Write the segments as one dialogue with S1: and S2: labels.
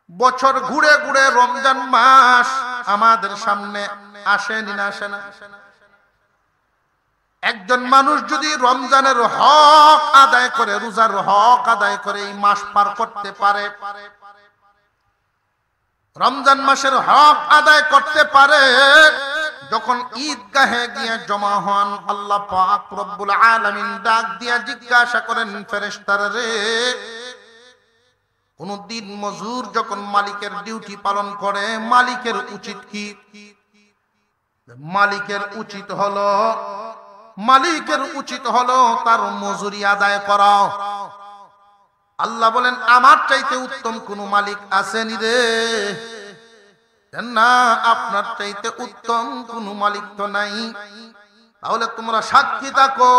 S1: বছর ঘুরে ঘুরে রমজান মাস আমাদের সামনে আসেনি না আসে না? একজন মানুষ যদি রমজানের হক আদায় করে, রোজার হক আদায় করে এই মাস পার করতে পারে, রমজান মাসের হক আদায় করতে পারে, যখন ঈদগাহে গিয়ে জমা হন, আল্লাহ পাক রব্বুল আলামিন ডাক দিয়া জিজ্ঞাসা করেন, ফেরেশতারা রে, কোন দিন মজুর যখন মালিকের ডিউটি পালন করে, মালিকের উচিত কি? মালিকের উচিত হলো তার মজুরি আদায় করা। আল্লাহ বলেন, আমার চাইতে উত্তম কোন মালিক আসেনি রে? না, আপনার চাইতে উত্তম কোন মালিক তো নাই। তাহলে তোমরা সাক্ষী থাকো,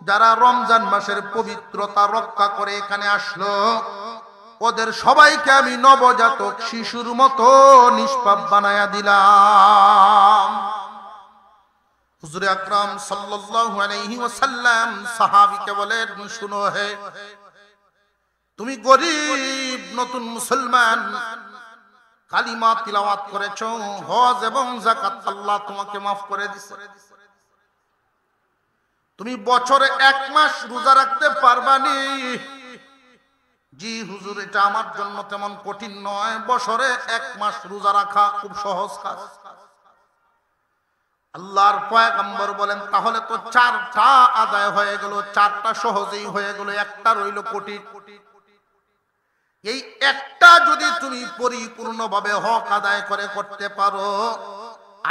S1: যারা রমজান মাসের পবিত্রতা রক্ষা করে এখানে আসলো, ওদের সবাইকে আমি নবজাতক শিশুর মতো নিষ্পাপ বানায়া দিলাম। হুজুর আকরাম সাল্লাল্লাহু আলাইহি ওয়াসাল্লাম সাহাবীকে বলেন, শুনো হে, তুমি গরীব নতুন মুসলমান, কালিমা তিলাওয়াত করেছো, হজ এবং যাকাত আল্লাহ তোমাকে মাফ করে দিয়েছে। তুমি বছরে 1 মাস রোজা রাখতে পারবানি? জি হুজুর, এটা আমার জন্য তেমন কঠিন নয়, বছরে 1 মাস রোজা রাখা খুব সহজ কাজ। আল্লাহর পয়গম্বর বলেন, তাহলে তো 4টা আদায় হয়ে গেল, 4টা সহজেই হয়ে গেল, একটা রইল কঠিন। এই একটা যদি তুমি পরিপূর্ণভাবে হক আদায় করে করতে পারো,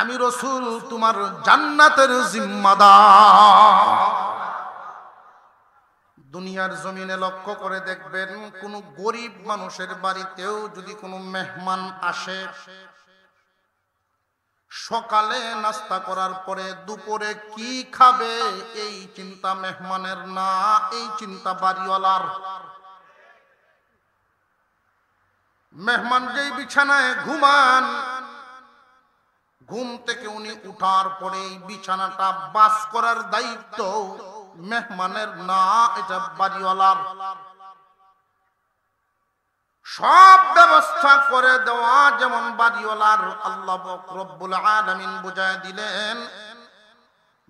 S1: আমি রাসূল তোমার জান্নাতের জিম্মাদার। দুনিয়ার জমিনে লক্ষ্য করে দেখবেন, কোন গরিব মানুষের বাড়িতেও যদি কোনো মেহমান আসে, সকালে নাস্তা করার পরে দুপুরে কি খাবে এই চিন্তা মেহমানের না, এই চিন্তা বাড়িওয়ালার। মেহমান যেই বিছানায় ঘুমান, ঘুম থেকে উনি উঠার পরে এই বিছানাটা বাস করার দায়িত্ব মেহমানের না, এটা বাড়িওয়ালার। সব ব্যবস্থা করে দেওয়া যেমন বাড়িওয়ালার, আল্লাহ রব্বুল আলামিন বুঝায় দিলেন,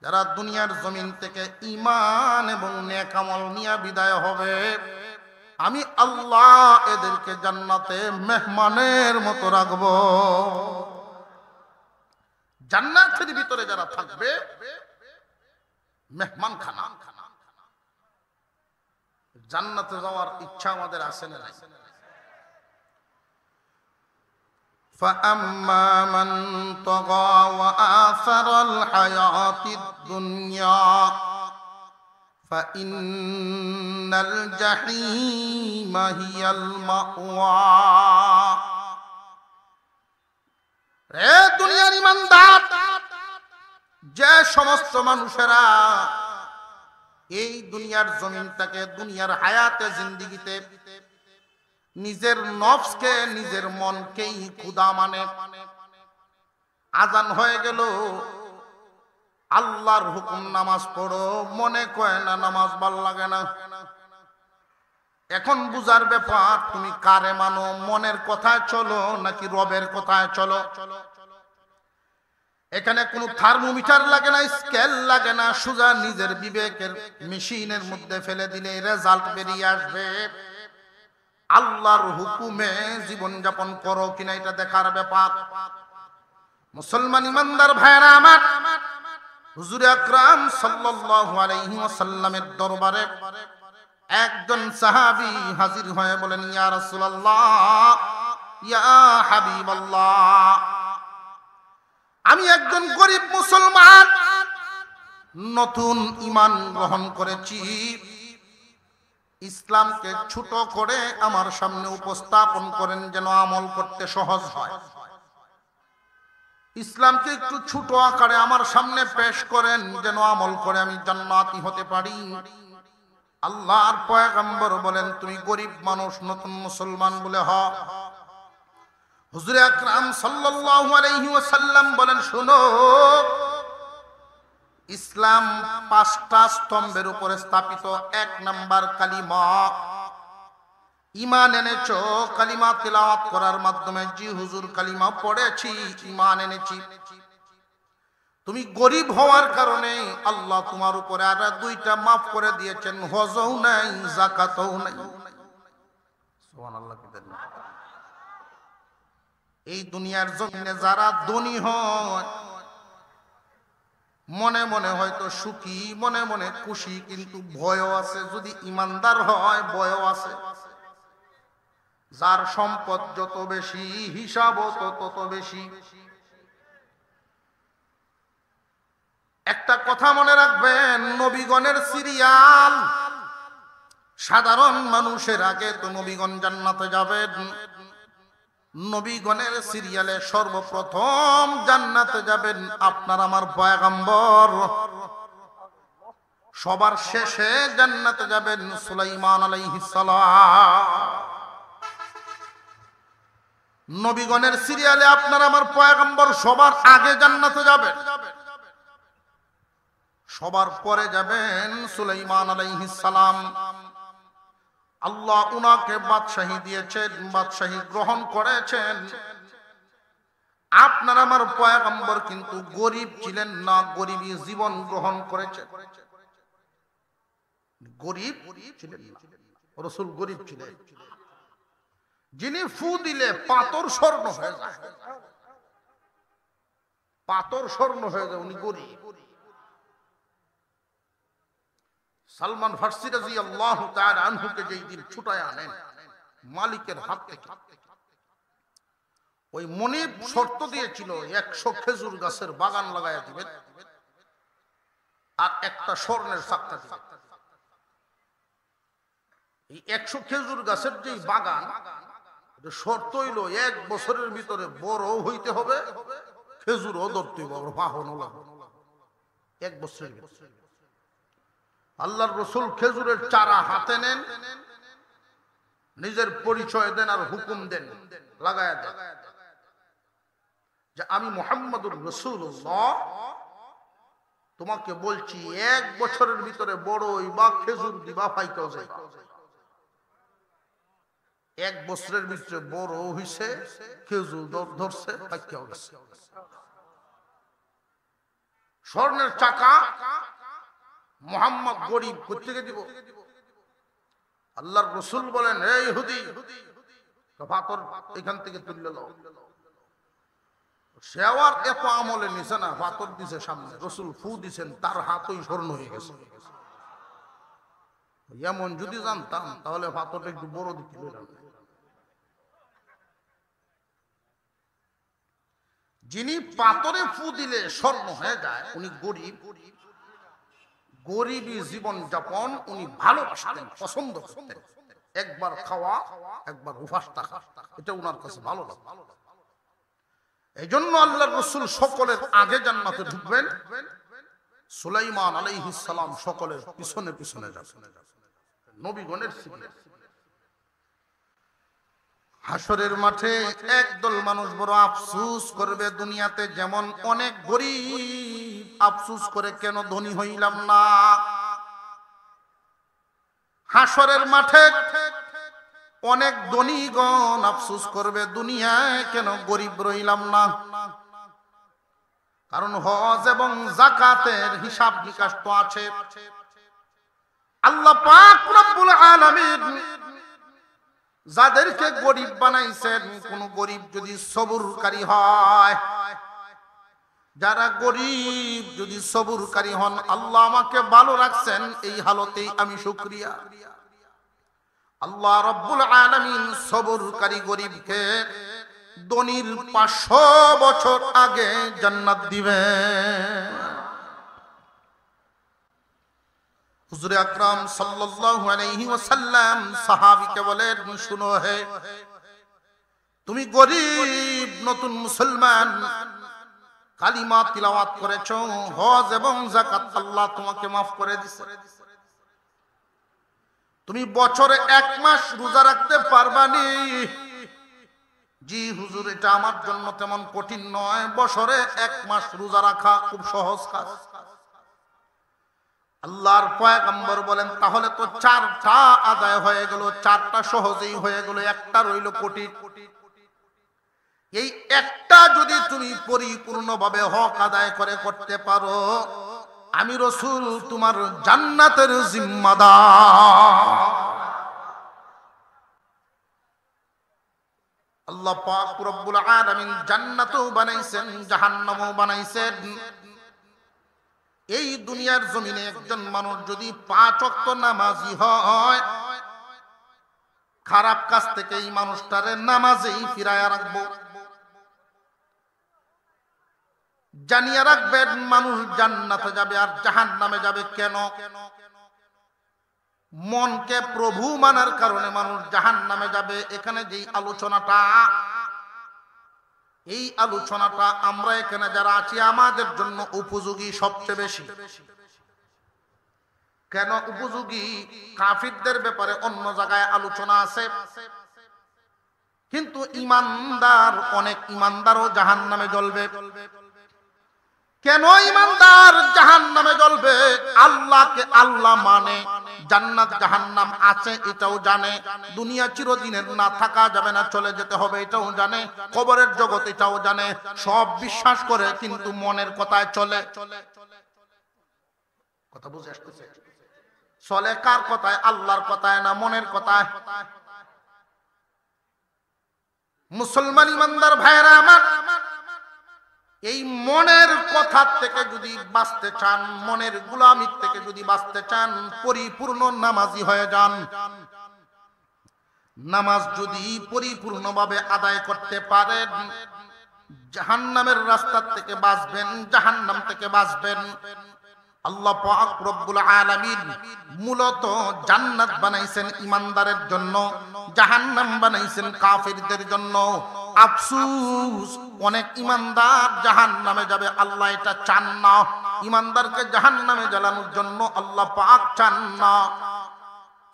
S1: যারা দুনিয়ার জমিন থেকে ঈমান এবং নেক আমল নিয়ে বিদায় হবে, আমি আল্লাহ এদেরকে জান্নাতে মেহমানের মতো রাখবো। জান্নাতের ভিতরে যারা থাকবে, মেহমান খানা। জান্নাতে যাওয়ার ইচ্ছা আমাদের আছে না? فَأَمَّا مَنْ طَغَى وَآثَرَ الْحَيَاةَ الدُّنْيَا فَإِنَّ الْجَحِيمَ هِيَ الْمَأْوَى। রে দুনিয়ার ইমানদার, যে সমস্ত মানুষেরা এই দুনিয়ার জমিনটাকে, দুনিয়ার হায়াতে জিন্দেগিতে নিজের নফসকে, নিজের মনকেই খোদা মানে, আজান হয়ে গেল, আল্লাহর হুকুম নামাজ পড়ো, মনে কয় না নামাজ ভাল লাগে না। এখন বুঝার ব্যাপার, তুমি কারে মানো, মনের কথায় চলো নাকি রবের কথায় চলো। এখানে কোনো থার্মোমিটার লাগে না, স্কেল লাগে না, সোজা নিজের বিবেকের মেশিনের মধ্যে ফেলে দিলে রেজাল্ট বেরিয়ে আসবে। আল্লাহর হুকুমে জীবন যাপন করো কিনা এটা দেখার ব্যাপার। মুসলমান ইমানদার ভাইরা আমার, হুজুর আকরাম সাল্লাল্লাহু আলাইহি ওয়াসাল্লামের দরবারে একজন সাহাবী হাজির হয়ে বলেন, ইয়া রাসূলুল্লাহ, ইয়া হাবিবাল্লাহ, আমি একজন গরিব মুসলমান, নতুন ঈমান গ্রহণ করেছি, ইসলামকে ছোট করে আমার সামনে উপস্থাপন করেন যেন আমল করতে সহজ হয়। ইসলামকে একটু ছোট আকারে আমার সামনে পেশ করেন যেন আমল করে আমি জান্নাতি হতে পারি। আল্লাহর পয়গম্বর বলেন, তুমি গরিব মানুষ, নতুন মুসলমান বলে হ। হুজুর আকরাম সাল্লাল্লাহু আলাইহি ওয়াসাল্লাম বলেন, শোনো, ইসলাম 5টা স্তম্ভের উপরে স্থাপিত। 1 নাম্বার কালিমা, ঈমান এনেছো কালিমা তিলাওয়াত করার মাধ্যমে, জি হুজুর কালিমা পড়েছি, ঈমান এনেছি। তুমি গরিব হওয়ার কারণে আল্লাহ তোমার উপরে আর দুইটা মাফ করে দিয়েছেন, হজও নাই যাকাতও নাই। সুবহানাল্লাহ। এই দুনিয়ার জমিনে যারা ধনী হয় মনে মনে হয়তো সুখী, মনে মনে খুশি, কিন্তু ভয়ও আছে। যদি ইমানদার হয় ভয়ও আছে। যার সম্পদ যত বেশি হিসাবও তত বেশি। একটা কথা মনে রাখবেন, নবীগণের সিরিয়াল, সাধারণ মানুষের আগে তো নবীগণ জান্নাতে যাবেন। নবীগণের সিরিয়ালে সর্বপ্রথম জান্নাতে যাবেন আপনার আমার পয়গম্বর। সবার শেষে জান্নাতে যাবেন সুলাইমান আলাইহিস সালাম। নবীগণের সিরিয়ালে আপনার আমার পয়গম্বর সবার আগে জান্নাতে যাবেন, সবার পরে যাবেন সুলাইমান আলাইহিস সালাম। আল্লাহ উনাকে বাদশাহী দিয়েছেন, বাদশাহী গ্রহণ করেছেন। আপনার আমার পয়গম্বর কিন্তু গরিব ছিলেন না, গরিবী জীবন গ্রহণ করেছেন। গরিব ছিলেন না, রাসূল গরিব ছিলেন। যিনি ফু দিলে পাথর স্বর্ণ হয়ে যায়, পাথর স্বর্ণ হয়ে যায়, উনি গরিব। সালমান ফারসি রাদিয়াল্লাহু তাআলা আনহুকে যেই দিন ছুটায় আনেন মালিকের হাত থেকে, ওই মনিব শর্ত দিয়েছিল 100 খেজুর গাছের বাগান লাগায়া দিবেন আর একটা স্বর্ণের চাকা দিবেন। এই 100 খেজুর গাছের যে বাগান, শর্ত হইল 1 বছরের ভিতরে বড় হইতে হবে, খেজুরও ধরতে হবে, বাহন লাগবে 1 বছরের ভিতরে। আল্লাহর রাসূল খেজুরের চারা হাতে নেন, নিজের পরিচয় দেন আর হুকুম দেন, লাগায়া দেন যে আমি মুহাম্মদুর রাসূলুল্লাহ তোমাকে বলছি 1 বছরের ভিতরে বড় হইবা, খেজুর দিবা, পাইতেও যাইবা। 1 বছরের ভিতরে বড় হইছে, খেজুর ধরছে, পাইতেও গেছে। স্বর্ণের চাকা মুহাম্মদ গরিব কোত্থেকে দিব? আল্লাহর রাসূল বলেন, এই ইহুদি পাথর এখান থেকে তুলে নাও। সেওয়ার এত আমলে নিছে না, পাথর দিছে সামনে, রাসূল ফু দিছেন, তার হাতই স্বর্ণ হয়ে গেছে। এমন যদি জানতাম তাহলে পাথরটা একটু বড় দিতে বললাম। যিনি পাথরে ফু দিলে স্বর্ণ হয়ে যায় উনি গরিব। গরিবী জীবন যাপন উনি ভালোবাসতেন, পছন্দ করতেন। একবার খাওয়া, একবার উপাস থাকা, এটা উনার কাছে ভালো লাগতো। এই জন্য আল্লাহর রাসূল সকলের আগে জান্নাতে ঢুকবেন, সুলাইমান আলাইহিস সালাম সকলের পিছনে পিছনে যাবেন। নবীগণের সিরিয়াল। হাসরের মাঠে একদল মানুষ বড় আফসোস করবে, দুনিয়াতে যেমন অনেক গরিব আফসোস করে কেন ধনী হইলাম না। হাসরের মাঠে অনেক ধনীগণ আফসোস করবে দুনিয়ায় কেন গরিব রইলাম না। কারণ হজ এবং যাকাতের হিসাব নিকাশ তো আছে। আল্লাহ পাক রব্বুল আলামিন যাদেরকে গরিব বানাইছেন, কোন গরিব যদি সবুরকারী হয়, যারা গরিব যদি সবুরকারী হন, আল্লাহ আমাকে ভালো রাখছেন, এই হালতেই আমি শুকরিয়া। আল্লাহ রব্বুল আলামিন সবুরকারী গরিবকে ধনীর 500 বছর আগে জান্নাত দিবেন। হুজুর আকরাম সাল্লাল্লাহু আলাইহি ওয়াসাল্লাম সাহাবীকে বলেন, শুনো হে, তুমি গরিব নতুন মুসলমান, কালিমা তিলাওয়াত করেছো, হজ এবং যাকাত আল্লাহ তোমাকে maaf করে দিয়েছে। তুমি বছরে 1 মাস রোজা রাখতে পারবানি? জি হুজুর, এটা আমার জন্য তেমন কঠিন নয়, বছরে 1 মাস রোজা রাখা খুব সহজ কাজ। আল্লাহর পয়গম্বর বলেন তাহলে তো চারটা আদায় হয়ে গেল, চারটা সহজেই হয়ে গেল, একটা রইল কঠিন। এই একটা যদি তুমি পরিপূর্ণভাবে হক আদায় করে করতে পারো, আমি রাসূল তোমার জান্নাতের জিম্মাদার। আল্লাহ পাক রব্বুল আলামিন জান্নাতও বানাইছেন, জাহান্নামও বানাইছেন। এই দুনিয়ার জমিনে একজন মানুষ যদি 5 ওয়াক্ত নামাজি হয়, খারাপ কাজ থেকে এই মানুষটারে নামাজেই ফিরায়া রাখবো। জানিয়ে রাখবেন মানুষ জান্নাতে যাবে আর জাহান্নামে যাবে কেন? মনকে প্রভু মানার কারণে মানুষ জাহান্নামে যাবে। এখানে যেই আলোচনাটা, এই আলোচনাটা আমরা এখানে যারা আছি আমাদের জন্য উপযোগী সবচেয়ে বেশি। কেন উপযোগী? কাফিরদের ব্যাপারে অন্য জায়গায় আলোচনা আছে, কিন্তু ইমানদার, অনেক ইমানদারও জাহান্নামে জ্বলবে। কেন ইমানদার জাহান্নামে জ্বলবে? আল্লাহকে আল্লাহ মানে, জান্নাত জাহান্নাম আছে এটাও জানে, দুনিয়া চিরদিনের না, থাকা যাবে না, চলে যেতে হবে এটাও জানে, কবরের জগৎ এটাও জানে, সব বিশ্বাস করে, কিন্তু মনের কথায় চলে। কথা বুঝে আসতেছে? চলে কার কথায়? আল্লাহর কথায় না মনের কথায়। মুসলমান ইমানদার ভাইরা আমার, এই মনের কথা থেকে যদি বাঁচতে চান, মনের গোলামি থেকে যদি বাঁচতে চান, পরিপূর্ণ নামাজি হয়ে যান। নামাজ যদি পরিপূর্ণভাবে আদায় করতে পারেন, জাহান্নামের রাস্তা থেকে বাঁচবেন, জাহান্নাম থেকে বাঁচবেন। আল্লাহ পাক রব্বুল আলামিন মূলত জান্নাত বানাইছেন ইমানদারের জন্য, জাহান্নাম বানাইছেন কাফিরদের জন্য। আফসোস, অনেক ইমানদার জাহান্নামে যাবে, আল্লাহ এটা চান না। ইমানদারকে জাহান্নামে জ্বালানোর জন্য আল্লাহ পাক চান না।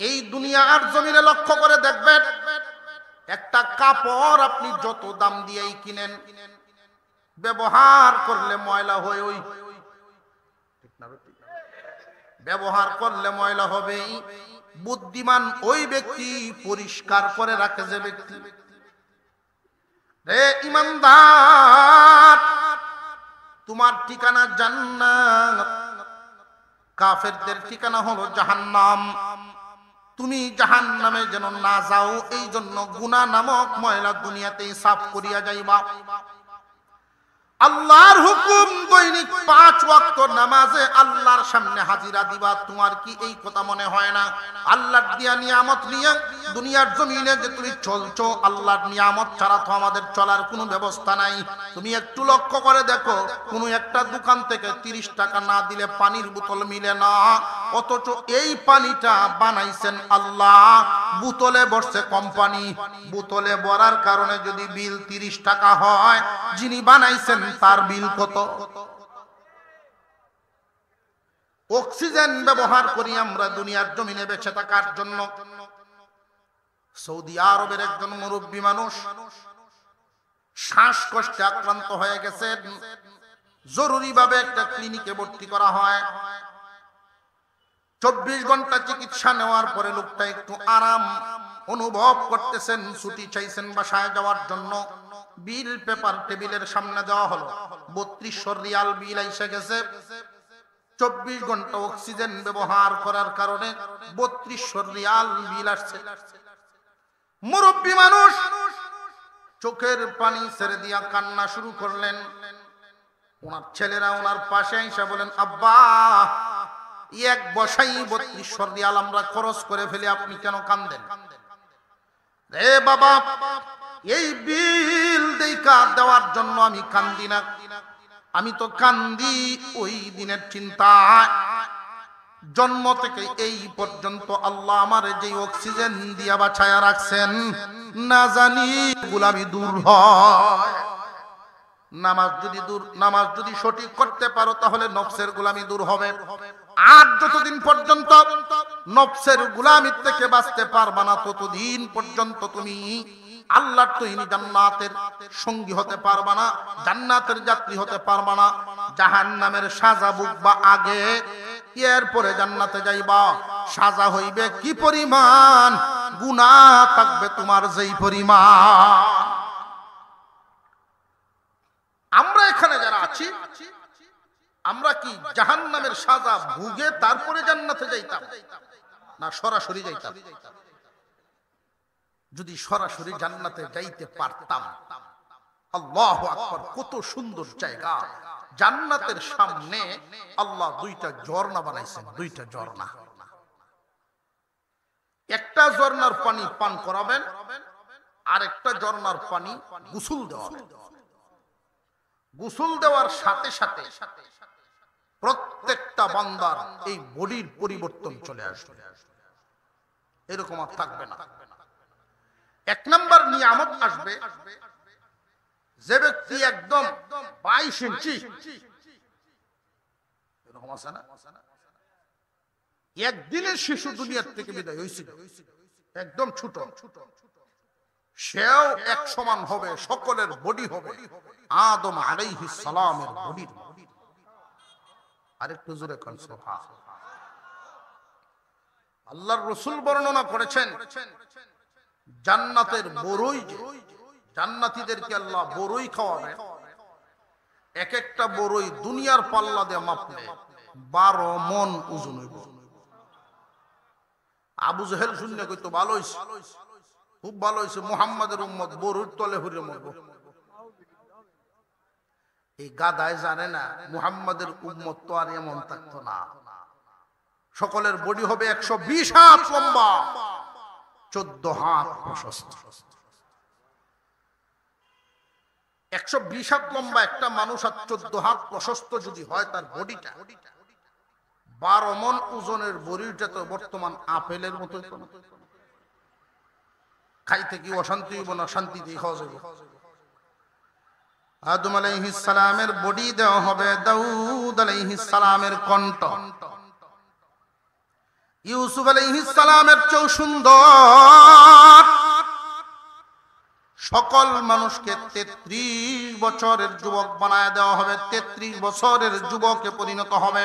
S1: এই দুনিয়ার জমিনে লক্ষ্য করে দেখবেন, একটা কাপড় আপনি যত দাম দিয়েই কিনেন, ব্যবহার করলে ময়লা হয়ে, ওই ব্যবহার করলে ময়লা হবেই। বুদ্ধিমান ওই ব্যক্তি পরিষ্কার করে রাখে যে ব্যক্তি। রে ইমানদার, তোমার ঠিকানা জান্নাত, কাফেরদের ঠিকানা হলো জাহান্নাম। তুমি জাহান্নামে যেন না যাও, এই জন্য গুনাহ নামক ময়লা দুনিয়াতেই সাফ করিয়া যাইবা। আল্লাহর হুকুম, দৈনিক 5 ওয়াক্ত নামাজে আল্লাহর সামনে হাজিরা দিবা। তোমার কি এই কথা মনে হয় না? আল্লাহর দিয়া নিয়ামত নিয়ে দুনিয়ার জমিনে যে তুমি চলছো, আল্লাহর নিয়ামত ছাড়া তো আমাদের চলার কোনো ব্যবস্থা নাই। তুমি একটু লক্ষ্য করে দেখো, কোনো একটা দোকান থেকে 30 টাকা না দিলে পানির বোতল মিলে না, অথচ এই পানিটা বানাইছেন আল্লাহ, বোতলে বসছে কোম্পানি। বোতলে ভরার কারণে যদি বিল 30 টাকা হয়, যিনি বানাইছেন তার বিল কত? অক্সিজেন ব্যবহার করি আমরা দুনিয়ার জমিনে বেঁচে থাকার জন্য। সৌদি আরবের একজন মুরব্বী মানুষ শ্বাসকষ্টে আক্রান্ত হয়ে গেছেন, জরুরিভাবে একটা ক্লিনিকে ভর্তি করা হয়। 24 ঘন্টা চিকিৎসা নেওয়ার পরে লোকটা একটু আরাম অনুভব করতেছেন, ছুটি চাইছেন বাসায় যাওয়ার জন্য। বিল পেপার টেবিলের সামনে দেওয়া হলো, 3200 রিয়াল বিল এসে গেছে। 24 ঘন্টা অক্সিজেন ব্যবহার করার কারণে 3200 রিয়াল বিল আসছে। মুরব্বী মানুষ চোখের পানি ছেড়ে দিয়া কান্না শুরু করলেন। ওনার ছেলেরা ওনার পাশে এসে বলেন, আব্বা, এক বসাই 3200 রিয়াল আমরা খরচ করে ফেলি, আপনি কেন কান্দেন? রে বাবা, এই বিল দেখা দেওয়ার জন্য আমি কান্দি না, আমি তো কান্দি ওই দিনের চিন্তায়। জন্ম থেকে এই পর্যন্ত আল্লাহ আমার যে অক্সিজেন দিয়া বাঁচায়া রাখছেন, না জানি গোলামি দূর হয়। নামাজ যদি সঠিক করতে পারো তাহলে নফসের গোলামি দূর হবে। আর যতদিন পর্যন্ত নফসের গোলামির থেকে বাঁচতে পারবা না, ততদিন পর্যন্ত তুমি আল্লাহর তৈরি জান্নাতের সঙ্গী হতে পারবা না, জান্নাতের যাত্রী হতে পারবা না। জাহান্নামের সাজা ভুগবা আগে, এরপরে জান্নাতে যাইবা, সাজা হইবে কি পরিমাণ, গুনাহ থাকবে তোমার যেই পরিমাণ। আমরা এখানে যারা আছি, আমরা কি জাহান্নামের সাজা ভুগে তারপরে জান্নাতে যাইতাম, না সরাসরি যাইতাম? যদি সরাসরি জান্নাতে যাইতে পারতাম, আল্লাহু আকবার, কত সুন্দর জায়গা। জান্নাতের সামনে আল্লাহ দুইটা ঝর্ণা বানাইছেন, দুইটা ঝর্ণা। একটা ঝর্ণার পানি পান করাবেন, আর একটা ঝর্ণার পানি গোসল দেওয়াবেন। গোসল দেওয়ার সাথে সাথে প্রত্যেকটা বান্দার এই বডির পরিবর্তন চলে আসবে, এরকম আর থাকবে না। এক নাম্বার নিয়ামত আসবে, যে ব্যক্তি একদম 22 ইঞ্চি, এরকম আছে না, একদিনের শিশু দুনিয়ার থেকে বিদায় হয়েছিল, একদম ছোট, সেও এক সমান হবে, সকলের বডি হবে আদম আলাইহিস সালামের বডি। আরেকটু জোরে কোন সুবহান। আল্লাহর রাসূল বর্ণনা করেছেন, জান্নাতের বড়ই, জান্নাতীদেরকে আল্লাহ বড়ই খাওয়াবে। এক একটা বড়ই দুনিয়ার পাল্লা দিয়ে মাপলে 12 মণ ওজন হইব। আবু জেহেল শুনলে কইতো ভালো হইছে, খুব ভালো হইছে, মুহাম্মাদের উম্মত বড়ির তলে হইরে মরব। এই গাধায় জানে না মুহাম্মাদের উম্মত তো আর এমন থাকতো না। সকলের বডি হবে 120 হাত লম্বা, 14 হাত প্রশস্ত। 120 হাত লম্বা একটা মানুষ আর 14 হাত প্রশস্ত যদি হয় তার বডিটা, 12 মণ ওজনের বডিটা তো বর্তমান আপেলের মতো। খাইতে কি অশান্তি হইব না, শান্তিতে খাওয়া যাবে। আদম আলাইহিস সালামের বডি দেওয়া হবে দাউদ আলাইহিস সালামের কণ্ঠ, ইউসুফ আলাইহিস সালামের চেয়েও সুন্দর। সকল মানুষকে 33 বছরের যুবক বানায় দেওয়া হবে, 33 বছরের যুবকে পরিণত হবে।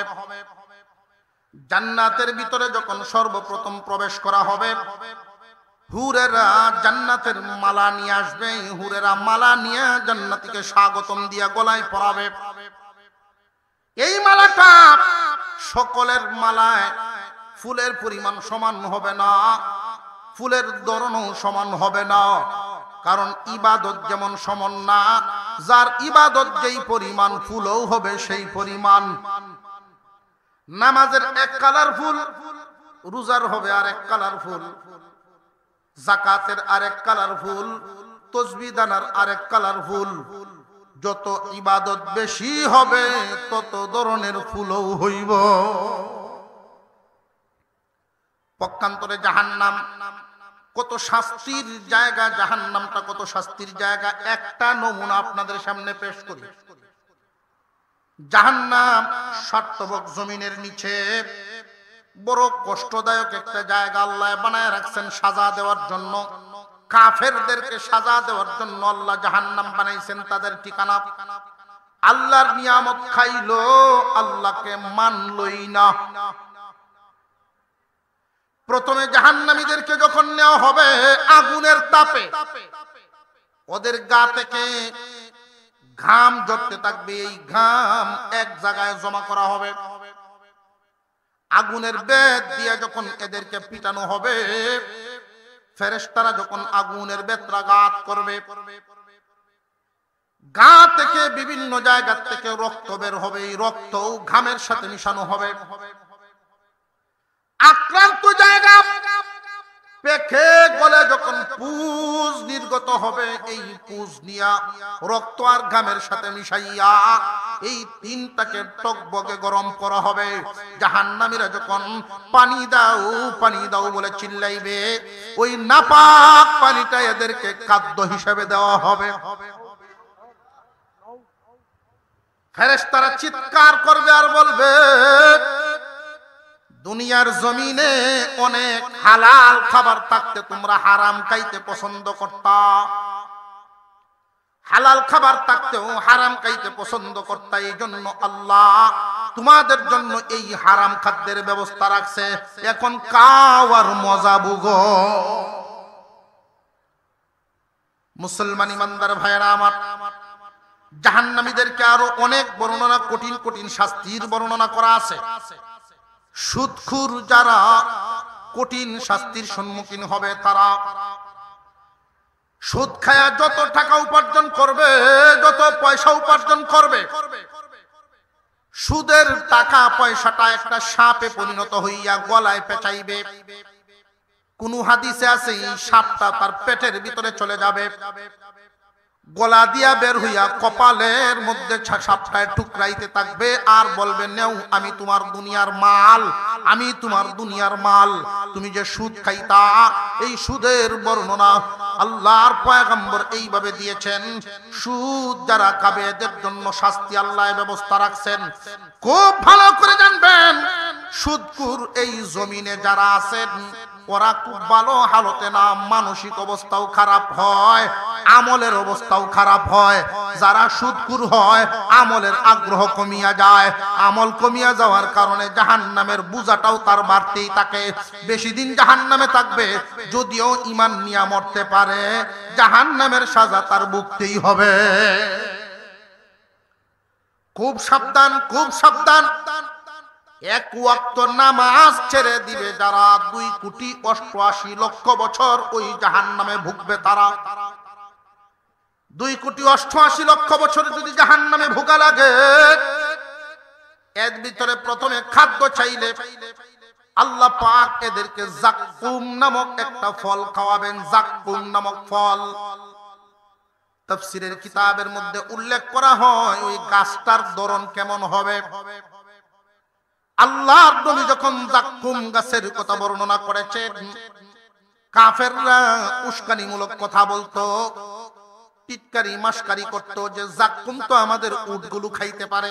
S1: জান্নাতের ভিতরে যখন সর্বপ্রথম প্রবেশ করা হবে, হুরেরা জান্নাতের মালা নিয়ে আসবে, হুরেরা মালা নিয়ে জান্নাতীকে স্বাগতম দিয়া গলায় পরাবে। এই মালাটা সকলের মালায় ফুলের পরিমাণ সমান হবে না, ফুলের ধরনও সমান হবে না, কারণ ইবাদত যেমন সমান না, যার ইবাদত যেই পরিমাণ ফুলও হবে সেই পরিমাণ। নামাজের এক কালার ফুল, রোজার হবে আর এক কালার ফুল, যাকাতের আরেক কালার ফুল, তসবিহ দানার আরেক কালার ফুল। যত ইবাদত বেশি হবে তত ধরনের ফুলও হইব। পক্ষান্তরে জাহান্নাম কত শাস্তির জায়গা, জাহান্নামটা কত শাস্তির জায়গা। একটা নমুনা আপনাদের সামনে পেশ করি। জাহান্নাম সাতবক জমিনের নিচে বড় কষ্টদায়ক একটা জায়গা আল্লাহ বানায় রাখছেন সাজা দেওয়ার জন্য। কাফেরদেরকে সাজা দেওয়ার জন্য আল্লাহ জাহান্নাম বানাইছেন, তাদের ঠিকানা। আল্লাহর নিয়ামত খাইলো, আল্লাহকে মানলই না। প্রথমে জাহান্নামীদেরকে যখন নেওয়া হবে আগুনের তাপে, ওদের গা থেকে ঘাম ঝরতে থাকবে, এই ঘাম এক জায়গায় জমা করা হবে। আগুনের বেত দিয়ে যখন এদেরকে পিটানো হবে, ফেরেশতারা যখন আগুনের বেত্রাঘাত করবে, গা থেকে বিভিন্ন জায়গা থেকে রক্ত বের হবে, এই রক্তও ঘামের সাথে মিশানো হবে। আক্রান্ত জায়গা পেখে গলে যখন পুজ নির্গত হবে, এই পুজ নিয়া রক্ত আর ঘামের সাথে মিশাইয়া এই তিনটাকে টকবগে গরম করা হবে। জাহান্নামীরা যখন পানি দাও পানি দাও বলে চিল্লাইবে, ওই নাপাক পানিটা এদেরকে খাদ্য হিসেবে দেওয়া হবে। ফেরেশতারা চিৎকার করবে আর বলবে, দুনিয়ার জমিনে অনেক হালাল খাবার থাকতে তোমরা হারাম খাইতে পছন্দ করতা, হালাল খাবার থাকতেও হারাম খাইতে পছন্দ করতা। এই জন্য আল্লাহ তোমাদের জন্য এই হারাম খাদ্যের ব্যবস্থা রাখছে, এখন খাও আর মজা বুঝো। মুসলমান ইমানদার ভাইরা আমার, জাহান্নামীদেরকে আরো অনেক বর্ণনা, কঠিন কঠিন শাস্তির বর্ণনা করা আছে। সুদখোর যারা কঠিন শাস্তির সম্মুখীন হবে, তারা সুদ খায়া যত টাকা উপার্জন করবে, যত পয়সা উপার্জন করবে, সুদের টাকা পয়সাটা একটা সাপে পরিণত হইয়া গলায় পেঁচাইবে। কোন হাদিসে আছে এই সাপটা তার পেটের ভিতরে চলে যাবে, গলা দিয়া বের হইয়া কপালের মধ্যে সাপটায় টুকরাইতে থাকবে, আর বলবে নেও আমি তোমার দুনিয়ার মাল, আমি তোমার দুনিয়ার মাল। তুমি যে সুদ খাইতা, এই সুদের বর্ণনা আল্লাহর পয়গম্বর এইভাবে দিয়েছেন। সুদ যারা খাবে এদের জন্য শাস্তি আল্লাহ ব্যবস্থা রাখছেন। খুব ভালো করে জানবেন, সুদখোর এই জমিনে যারা আছেন ওরা খুব ভালো হালতে না, মানসিক অবস্থাও খারাপ হয়, আমলের অবস্থাও খারাপ হয়। যারা সুদখোর হয় আমলের আগ্রহ কমিয়া যায়, আমল কমিয়া যাওয়ার কারণে জাহান্নামের বোঝাটাও তার বাড়তেই থাকে। বেশি দিন জাহান্নামে থাকবে, যদিও ঈমান নিয়ে মরতে পারে, জাহান্নামের সাজা তার ভুগতেই হবে। খুব সাবধান, খুব সাবধান। এক ওয়াক্ত নামাজ ছেড়ে দিবে যারা, 2,88,00,000 বছর ওই জাহান্নামে ভুগবে তারা। 2,88,00,000 বছর যদি জাহান্নামে ভোগা লাগে, এর ভিতরে প্রথমে খাদ্য চাইলে আল্লাহ পাক এদেরকে জাক্কুম নামক একটা ফল খাওয়াবেন। জাক্কুম নামক ফল তাফসীরের কিতাবের মধ্যে উল্লেখ করা হয়, ওই গাছটার ধরন কেমন হবে। আল্লাহর নবী যখন জাক্কুম গাছের কথা বর্ণনা করেছেন, কাফেররা উস্কানিমূলক কথা বলতো, টিটকারি মাস্কারি করতো যে জাক্কুম তো আমাদের উটগুলো খাইতে পারে।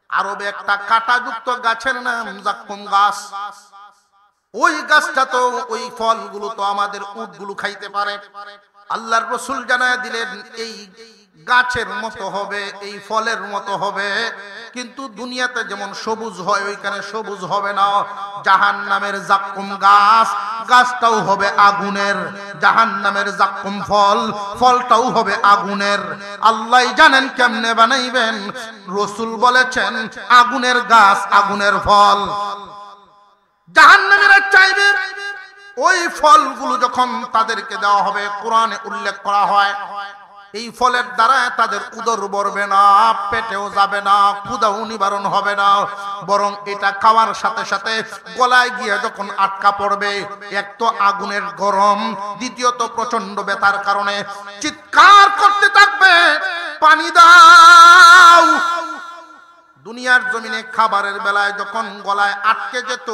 S1: আরবে একটা কাঁটাযুক্ত গাছের নাম জাক্কুম গাছ। ওই গাছটা তো, ওই ফলগুলো তো আমাদের উটগুলো খাইতে পারে। আল্লাহর রাসূল জানায় দিলেন এই গাছের মতো হবে, এই ফলের মতো হবে, কিন্তু দুনিয়াতে যেমন সবুজ হয় ওইখানে সবুজ হবে না। জাহান্নামের জাক্কুম গাছ, গাছটাও হবে আগুনের। জাহান্নামের জাক্কুম ফল, ফলটাও হবে আগুনের। আল্লাহ জানেন কেমনে বানাইবেন। রাসূল বলেছেন আগুনের গাছ, আগুনের ফল। জাহান্নামীরা চাইবে ওই ফলগুলো যখন তাদেরকে দেওয়া হবে, কোরআনে উল্লেখ করা হয় এই ফলের দ্বারা তাদের উদর ভরবে না, পেটেও যাবে না, ক্ষুধাও নিবারণ হবে না, বরং এটা খাওয়ার সাথে সাথে গলায় গিয়ে যখন আটকা পড়বে, এক তো আগুনের গরম, দ্বিতীয়ত প্রচন্ড ব্যথার কারণে চিৎকার করতে থাকবে, পানি দাও। দুনিয়ার জমিনে খাবারের বেলায় যখন গলায় আটকে যেত,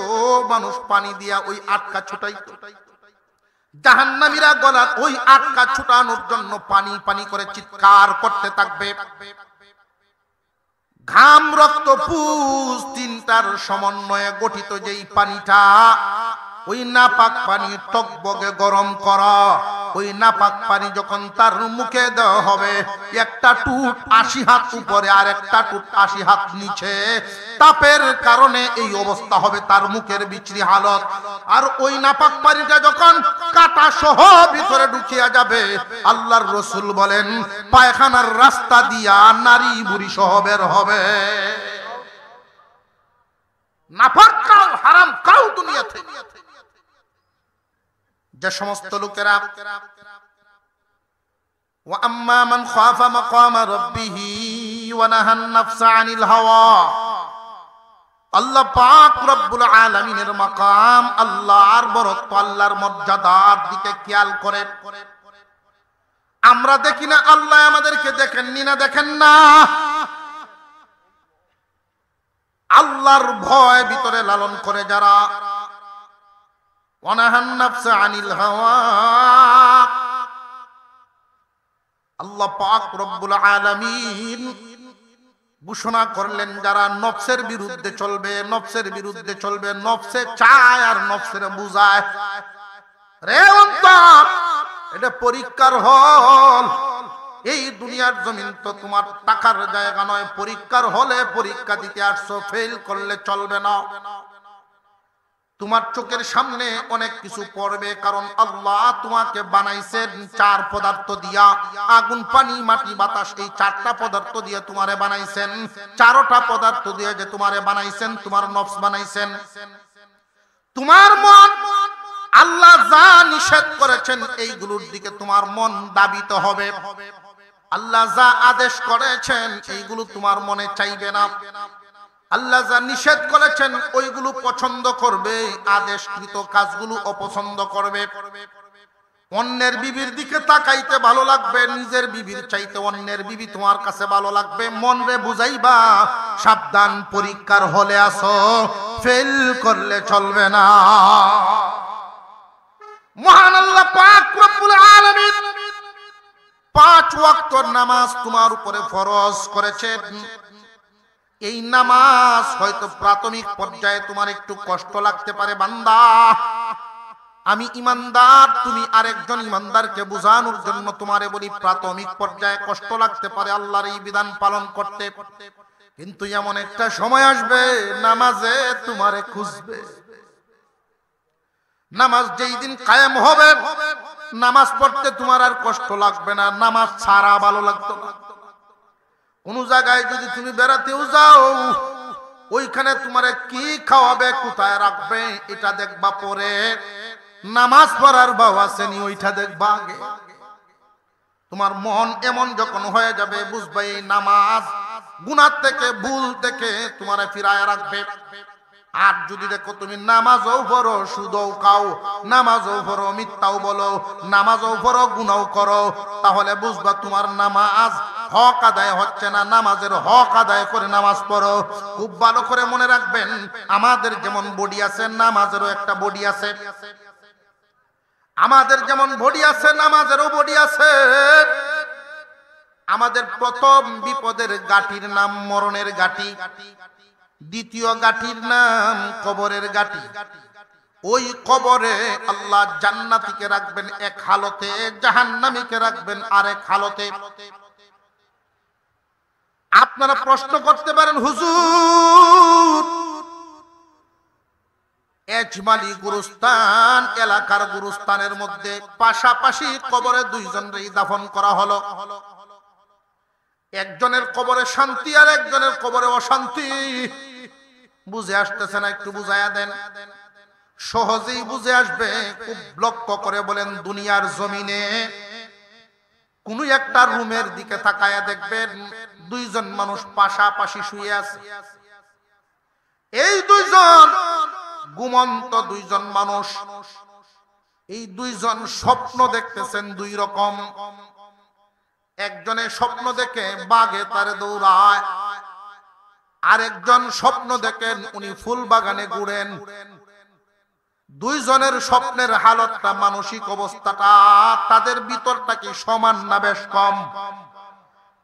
S1: মানুষ পানি দিয়া ওই আটকা ছুটাইত। জাহান্নামীরা গলার ওই আটকা ছুটানোর জন্য পানি পানি করে চিৎকার করতে থাকবে। ঘাম, রক্ত, পুষ তিনটার সমন্বয়ে গঠিত যেই পানিটা, ওই নাপাক পানি টকবগে গরম করা, ওই নাপাক পানি যখন তার মুখে দেওয়া হবে, একটা টুট 80 হাত উপরে আর একটা টুট 80 হাত নিচে, তাপের কারণে এই অবস্থা হবে তার মুখের বিচ্ছিরি হালত। আর ওই নাপাক পানিটা যখন কাঁটা সহ ভিতরে ঢুকিয়া যাবে, আল্লাহর রাসূল বলেন পায়খানার রাস্তা দিয়া নারী বুড়ি সহ বের হবে। নাপাক খাও, হারাম খাও দুনিয়াতে। যে সমস্ত লোকেরা ওয়া আম্মা মান খাফা মাকামা রাব্বিহি ওয়া নাহান নাফসা আনিল হাওয়া, আল্লাহ পাক রব্বুল আলামিনের মাকাম, আল্লাহর বরত্ব, আল্লাহর মর্যাদার দিকে খেয়াল করে। আমরা দেখি না, আল্লাহ আমাদেরকে দেখেননি না, দেখেন না। আল্লাহর ভয় ভিতরে লালন করে যারা, ওয়ানাহান নাফসা আনিল হাওয়া, আল্লাহ পাক রব্বুল আলামিন ঘোষণা করলেন যারা নফসের বিরুদ্ধে চলবে, নফসের বিরুদ্ধে চলবে, নফসে চায় আর নফসের বুঝায়। রে অন্তর, এটা পরীক্ষার হল। এই দুনিয়া দুনিয়ার জমিন তো তোমার টাকার জায়গা নয়, পরীক্ষার হলে পরীক্ষা দিতে আসছো, ফেল করলে চলবে না। তোমার চোখের সামনে অনেক কিছু পড়বে, কারণ আল্লাহ তোমাকে বানাইছেন চার পদার্থ দিয়া, আগুন পানি মাটি বাতাস, এই চারটা পদার্থ দিয়ে তোমারে বানাইছেন। চারটা পদার্থ দিয়ে যে তোমারে বানাইছেন, তোমার নফস বানাইছেন, তোমার মন। আল্লাহ যা নিষেধ করেছেন এইগুলোর দিকে তোমার মন দাবিত হবে। আল্লাহ যা আদেশ করেছেন এইগুলো তোমার মনে চাইবে না। আল্লাহ যা নিষেধ করেছেন ওইগুলো পছন্দ করবে, আদেশকৃত কাজগুলো অপছন্দ করবে। অন্যের বিবির দিকে তাকাইতে ভালো লাগবে, নিজের বিবির চাইতে অন্যের বিবি তোমার কাছে ভালো লাগবে। মন রে বুঝাইবা, সাবধান, পরীক্ষার হলে আসো, ফেল করলে চলবে না। মহান আল্লাহ পাক রব্বুল আলামিন 5 ওয়াক্ত নামাজ তোমার উপরে ফরজ করেছেন। এই নামাজ হয়তো প্রাথমিক পর্যায়ে তোমার একটু কষ্ট লাগতে পারে। বান্দা, আমি ইমানদার, তুমি আরেকজন ইমানদারকে বোঝানোর জন্য তোমারে বলি, প্রাথমিক পর্যায়ে কষ্ট লাগতে পারে আল্লাহর এই বিধান পালন করতে, কিন্তু এমন একটা সময় আসবে নামাজে তোমারে খুঁজবে। নামাজ যেই দিন কায়েম হবে, নামাজ পড়তে তোমার আর কষ্ট লাগবে না, নামাজ ছাড়া ভালো লাগতো না। কোন জায়গায় যদি তুমি বেড়াতেও যাও, ওইখানে তোমারে কি খাওয়াবে, কোথায় রাখবে, এটা দেখবা পরে। নামাজ পড়ার ভাব আসেনি, ওইটা দেখবা আগে। তোমার মন এমন যখন হয়ে যাবে, বুঝবে এই নামাজ গুনাহ থেকে, ভুল থেকে তোমারে ফিরায় রাখবে। আর যদি দেখো তুমি নামাজও পড়ো, সুদও খাও, নামাজও পড়ো, মিথ্যাও বলো, নামাজও পড়ো, গুনাহ করো, তাহলে বুঝবা তোমার নামাজ হক আদায় হচ্ছে না। নামাজের হক আদায় করে নামাজ পড়ো। খুব ভালো করে মনে রাখবেন, আমাদের যেমন বডি আছে, নামাজেরও একটা বডি আছে। আমাদের যেমন বডি আছে, নামাজেরও বডি আছে। আমাদের প্রথম বিপদের গাঁটির নাম মরণের গাঁটি, দ্বিতীয় গাঁটির নাম কবরের গাঁটি। ওই কবরে আল্লাহ জান্নাতীকে রাখবেন এক হালতে, জাহান্নামীকে রাখবেন আরেক হালতে। আপনারা প্রশ্ন করতে পারেন, হুজুর, এজমালি গুরুস্থান এলাকার গুরুস্থানের মধ্যে পাশাপাশি কবরে দুইজনকেই দাফন করা হলো, একজনের কবরে শান্তি আর একজনের কবরে অশান্তি, বুঝে আসতেছে না? একটু বুঝাইয়া দেন। সহজেই বুঝে আসবে, খুব লক্ষ্য করে বলেন। দুনিয়ার জমিনে কোন একটা রুমের দিকে তাকায়া দেখবেন দুইজন মানুষ পাশাপাশি শুয়ে আছে। এই দুইজন ঘুমন্ত দুইজন মানুষ, এই দুইজন স্বপ্ন দেখতেছেন দুই রকম। একজনে স্বপ্ন দেখে বাঘে তারে দৌড়ায়, আরেকজন স্বপ্ন দেখেন উনি ফুল বাগানে ঘুরেন। দুইজনের স্বপ্নের হালতটা, মানসিক অবস্থাটা, তাদের ভিতরটা কি সমান না বেশ কম?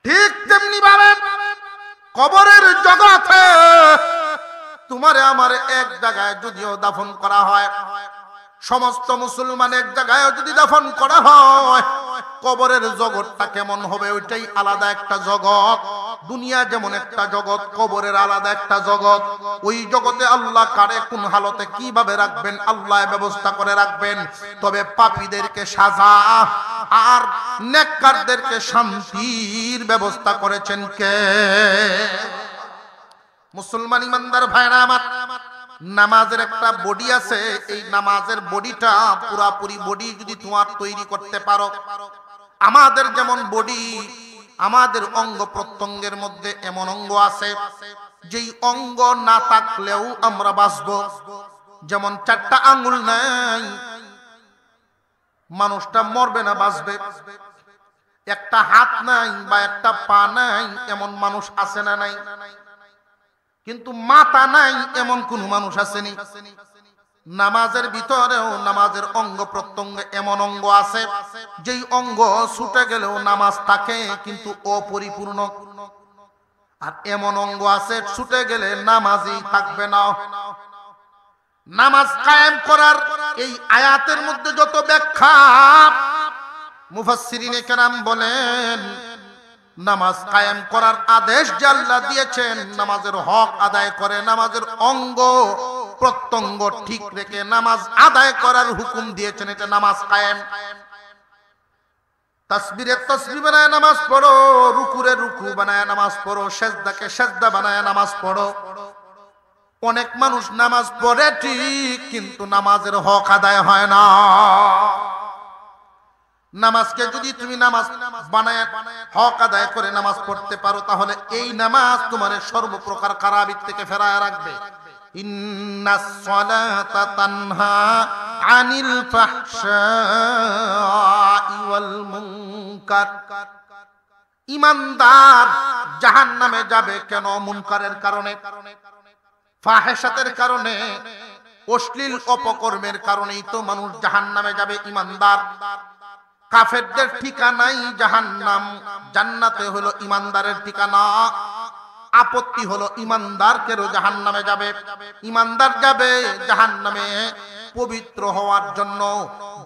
S1: ঠিক তেমনি ভাবে কবরের জগতে তোমারে আমারে এক জায়গায় যদিও দাফন করা হয়, সমস্ত মুসলমান এক জায়গায় যদি দাফন করা হয়, কবরের জগৎটা কেমন হবে ওইটাই আলাদা একটা জগৎ। দুনিয়া যেমন একটা জগৎ, কবরের আলাদা একটা জগৎ। ওই জগতে আল্লাহ কারে কোন হালতে কিভাবে রাখবেন আল্লাহ ব্যবস্থা করে রাখবেন। তবে পাপীদেরকে সাজা আর নেককারদেরকে শান্তির ব্যবস্থা করেছেন কে? মুসলমান ইমানদার ভাইরা আমার, নামাজের একটা বডি আছে। এই নামাজের বডিটা পুরাপুরি বডি যদি তোমার তৈরি করতে পারো, আমাদের যেমন বডি, আমাদের অঙ্গ প্রত্যঙ্গের মধ্যে এমন অঙ্গ আছে যেই অঙ্গ না থাকলেও আমরা বাঁচব। যেমন 4টা আঙ্গুল নাই, মানুষটা মরবে না, বাঁচবে। একটা হাত নাই বা একটা পা নাই, এমন মানুষ আছে না নাই? কিন্তু মাথা নাই এমন কোন মানুষ আসেনি। নামাজের ভিতরেও নামাজের অঙ্গ প্রত্যঙ্গে এমন অঙ্গ আছে যেই অঙ্গ ছুটে গেলেও নামাজ থাকে কিন্তু অপরিপূর্ণ, আর এমন অঙ্গ আছে ছুটে গেলে নামাজই থাকবে না। নামাজ কায়েম করার এই আয়াতের মধ্যে যত ব্যাখ্যা, মুফাসসিরিনে কেরাম বলেন নামাজ কায়েম করার আদেশ যে আল্লাহ দিয়েছেন, নামাজের হক আদায় করে, নামাজের অঙ্গ প্রত্যঙ্গ ঠিক রেখে নামাজ আদায় করার হুকুম দিয়েছেন, এটা নামাজ কায়েম। তাসবিরে তাসবিহ বানায় নামাজ পড়ো, রুকুরে রুকু বানায় নামাজ পড়ো, সেজদাকে সেজদা বানায় নামাজ পড়ো। অনেক মানুষ নামাজ পড়ে ঠিক, কিন্তু নামাজের হক আদায় হয় না। নামাজকে যদি তুমি নামাজ বানায় হক আদায় করে নামাজ পড়তে পারো, তাহলে এই নামাজ তোমার সর্বপ্রকার খারাপি থেকে ফেরায় রাখবে। ইন্নাস সালাতা তানহা আনিল ফাহশাই ওয়াল মুনকার। ঈমানদার জাহান্নামে যাবে কেন? মুনকারের কারণে, ফাহেশাতের কারণে, অশ্লীল অপকর্মের কারণেই তো মানুষ জাহান্নামে যাবে। ঈমানদার, কাফেরদের ঠিকানাই জাহান্নাম, জান্নাতে হলো ঈমানদারের ঠিকানা। আপত্তি হলো ঈমানদারকেও জাহান্নামে যাবে। ঈমানদার যাবে জাহান্নামে পবিত্র হওয়ার জন্য।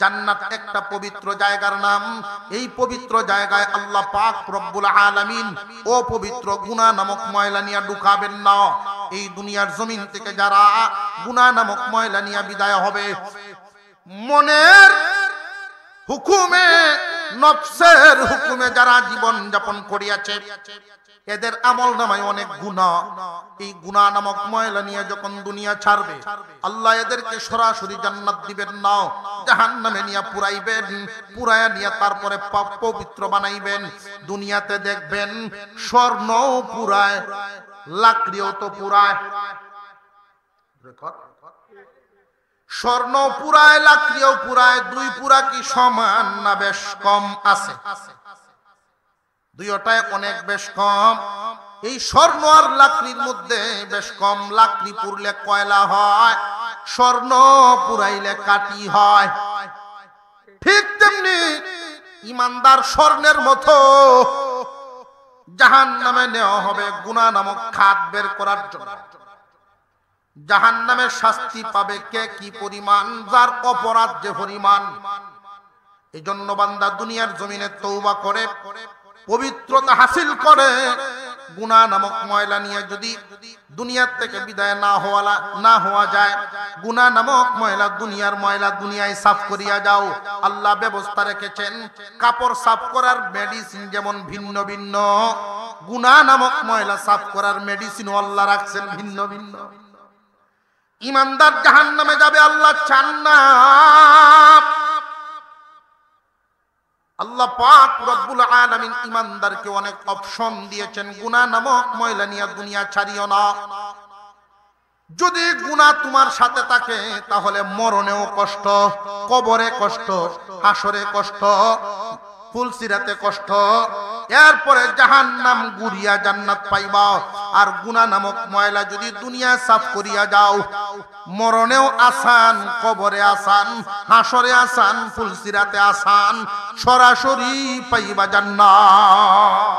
S1: জান্নাত একটা পবিত্র জায়গার নাম। এই পবিত্র জায়গায় আল্লাহ পাক রব্বুল আলামিন ও পবিত্র গুনাহ নামক ময়লা নিয়ে ঢুকাবেন না। এই দুনিয়ার জমিন থেকে যারা গুনাহ নামক ময়লা নিয়ে বিদায় হবে, মনের হুকুমে, নফসের হুকুমে যারা জীবন যাপন করিয়াছে, এদের আমল নামায় অনেক গুনাহ। এই গুনাহ নামক ময়লা নিয়ে যখন দুনিয়া ছাড়বে, আল্লাহ এদেরকে সরাসরি জান্নাত দিবেন না, জাহান্নামে নিয়ে পুরাইবেন। পুরায়া নিয়ে তারপরে পবিত্র বানাইবেন। দুনিয়াতে দেখবেন স্বর্ণ পুরায়, লাকড়িও তো পুরায়। স্বর্ণ পুরায়, লাকড়িও পুরায়। দুই পুরা কি সমান না বেশ কম আছে? দুইটাই অনেক বেশ কম। এই স্বর্ণ আর লাকড়ির মধ্যে বেশ কম। লাকড়ি পুরলে কয়লা হয়, স্বর্ণ পুরাইলে কাটি হয়। ঠিক তেমনি ঈমানদার স্বর্ণের মতো জাহান্নামে নেওয়া হবে গুনাহ নামক খাত বের করার জন্য। জাহান্নামের শাস্তি পাবে কে কি পরিমাণ, যার অপরাধ যে পরিমাণ। এই জন্য বান্দা দুনিয়ার জমিনে তওবা করে, পবিত্রতা হাসিল করে, গুনাহ নামক ময়লা নিয়ে যদি দুনিয়ার থেকে বিদায় না হওয়া যায়, গুনাহ নামক ময়লা, দুনিয়ার ময়লা দুনিয়ায় সাফ করিয়া যাও। আল্লাহ ব্যবস্থা রেখেছেন, কাপড় সাফ করার মেডিসিন যেমন ভিন্ন ভিন্ন, গুনাহ নামক ময়লা সাফ করার মেডিসিন আল্লাহ রাখছেন ভিন্ন ভিন্ন। ঈমানদার জাহান্নামে যাবে, আল্লাহ চান না। আল্লাহ পাক রব্বুল আলামিন ঈমানদারকে অনেক অপশন দিয়েছেন। গুনাহ নামক ময়লা নিয়ে দুনিয়া ছাড়িও না। যদি গুনাহ তোমার সাথে থাকে, তাহলে মরণেও কষ্ট, কবরে কষ্ট, হাসরে কষ্ট, ফুলসিরাতে কষ্ট, এরপরে জাহান্নাম ঘুরিয়া জান্নাত পাইবা। আর গুনাহ নামক ময়লা যদি দুনিয়া সাফ করিয়া যাও, মরণেও আসান, কবরে আসান, হাসরে আসান, ফুলসিরাতে আসান, সরাসরি পাইবা জান্নাত।